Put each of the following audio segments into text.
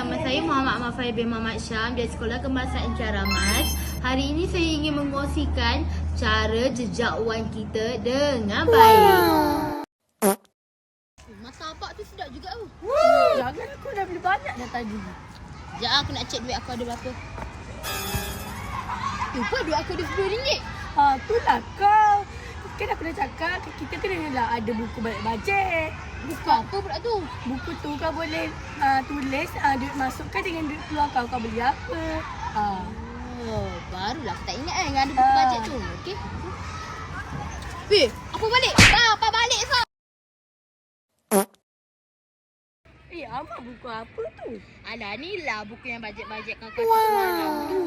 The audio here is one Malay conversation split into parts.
nama saya Muhammad Mahfai bin Muhammad Syam dari Sekolah Kebangsaan Caramas. Hari ini saya ingin mengkongsikan cara jejak wang kita dengan baik. Masak apa tu sedap juga tu. Jangan, aku dah beli banyak dah tadi. Sekejap aku nak cek duit aku ada berapa. Lupa duit aku ada RM10. Itulah kau. Kan aku dah cakap kita kenalah ada buku bajet. Buku apa pula tu? Buku tu kau boleh tulis duit masukkan dengan duit keluar kau beli apa. Oh, barulah aku tak ingat kan ada buku bajet tu. Okey. Weh, apa balik? Apa balik sah? Abang buku apa tu? Alah, ni lah buku yang bajet-bajet kakak semalam tu.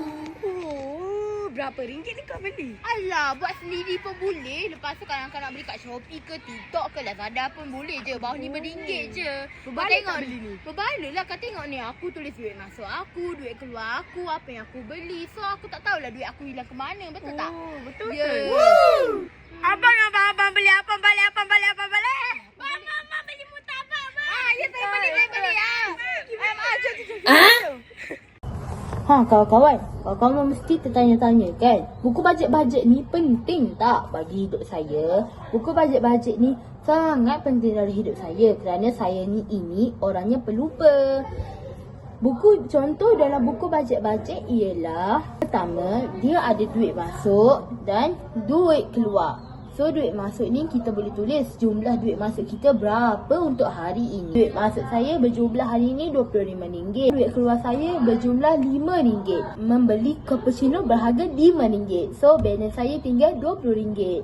Berapa ringgit ni kau beli? Alah, buat sendiri pun boleh. Lepas tu kalau kau nak beli kat Shopee ke TikTok ke Lazada pun boleh je. Bawah RM5 je. Berbalik tak beli ni? Berbalik lah. Kau tengok ni, aku tulis duit masuk aku, duit keluar aku, apa yang aku beli. So, aku tak tahulah duit aku hilang ke mana. Betul tak? Betul Ya. ke? Abang beli apa balik? Abang beli murtabak, abang. Ya, saya beli. Kawan-kawan mesti tertanya-tanya kan, buku bajet-bajet ni penting tak bagi hidup saya? Buku bajet-bajet ni sangat penting dalam hidup saya kerana saya ni orangnya pelupa. Contoh dalam buku bajet-bajet ialah, pertama, dia ada duit masuk dan duit keluar. So, duit masuk ni kita boleh tulis jumlah duit masuk kita berapa untuk hari ini. Duit masuk saya berjumlah hari ini RM25. Duit keluar saya berjumlah RM5. Membeli cappuccino berharga RM5. So, balance saya tinggal RM20.